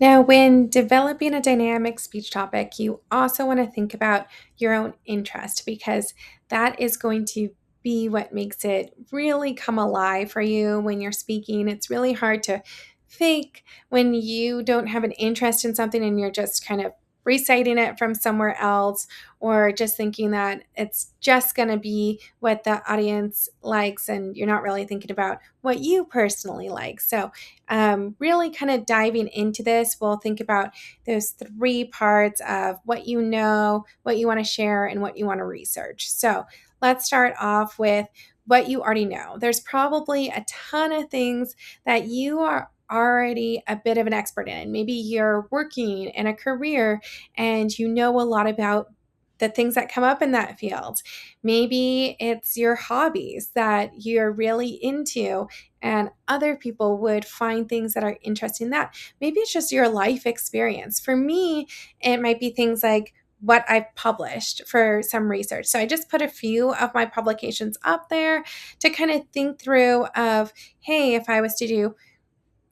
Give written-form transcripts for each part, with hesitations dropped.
Now, when developing a dynamic speech topic, you also want to think about your own interest because that is going to be what makes it really come alive for you when you're speaking. It's really hard to fake when you don't have an interest in something and you're just kind of reciting it from somewhere else or just thinking that it's just going to be what the audience likes and you're not really thinking about what you personally like. So, really kind of diving into this, we'll think about those three parts of what you know, what you want to share, and what you want to research. So let's start off with what you already know. There's probably a ton of things that you are already a bit of an expert in. Maybe you're working in a career and you know a lot about the things that come up in that field. Maybe it's your hobbies that you're really into and other people would find things that are interesting in that. Maybe it's just your life experience. For me, it might be things like what I've published for some research. So I just put a few of my publications up there to kind of think through of, hey, if I was to do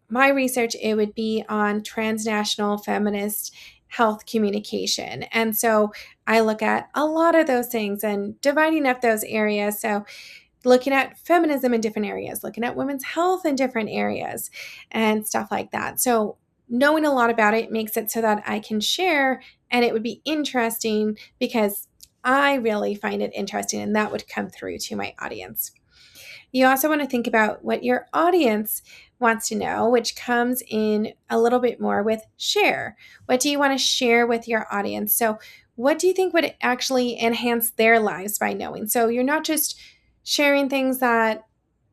my research, it would be on transnational feminist health communication. And so I look at a lot of those things and dividing up those areas. So looking at feminism in different areas, looking at women's health in different areas, and stuff like that. So, knowing a lot about it makes it so that I can share and it would be interesting because I really find it interesting and that would come through to my audience. You also want to think about what your audience wants to know, which comes in a little bit more with share. What do you want to share with your audience? So, what do you think would actually enhance their lives by knowing? So, you're not just sharing things that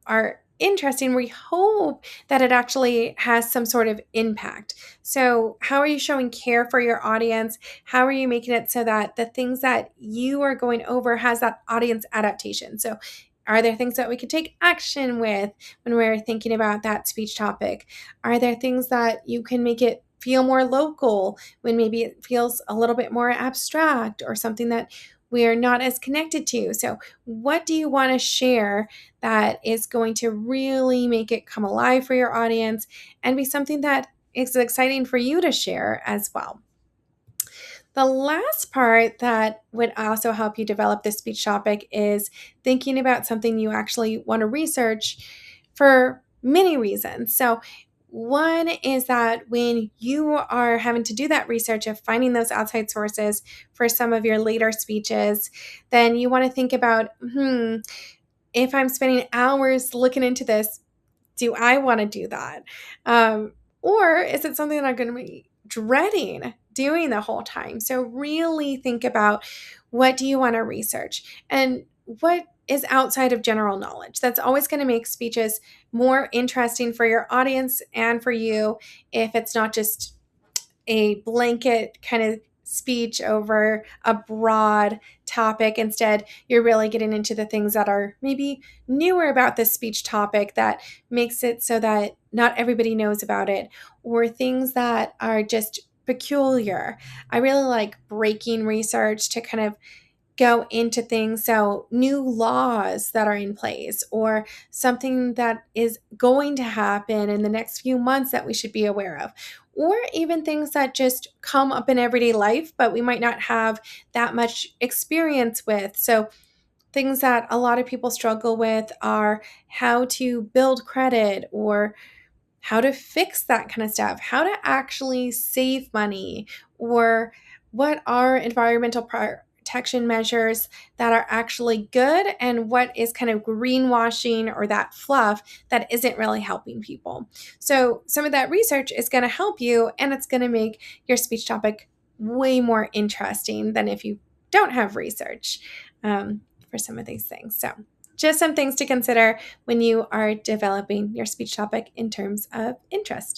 are interesting. We hope that it actually has some sort of impact. So, how are you showing care for your audience? How are you making it so that the things that you are going over has that audience adaptation? So, are there things that we could take action with when we're thinking about that speech topic? Are there things that you can make it feel more local when maybe it feels a little bit more abstract or something that we're not as connected to? So, what do you want to share that is going to really make it come alive for your audience and be something that is exciting for you to share as well? The last part that would also help you develop this speech topic is thinking about something you actually want to research for many reasons. So, one is that when you are having to do that research of finding those outside sources for some of your later speeches, then you want to think about, if I'm spending hours looking into this, do I want to do that? Or is it something that I'm going to be dreading doing the whole time? So really think about, what do you want to research and what is outside of general knowledge. That's always going to make speeches more interesting for your audience and for you if it's not just a blanket kind of speech over a broad topic. Instead, you're really getting into the things that are maybe newer about this speech topic that makes it so that not everybody knows about it, or things that are just peculiar. I really like breaking research to kind of go into things. So, new laws that are in place, or something that is going to happen in the next few months that we should be aware of, or even things that just come up in everyday life, but we might not have that much experience with. So, things that a lot of people struggle with are how to build credit or how to fix that kind of stuff, how to actually save money, or what are environmental protection measures that are actually good and what is kind of greenwashing or that fluff that isn't really helping people. So, some of that research is going to help you and it's going to make your speech topic way more interesting than if you don't have research for some of these things. So, just some things to consider when you are developing your speech topic in terms of interest.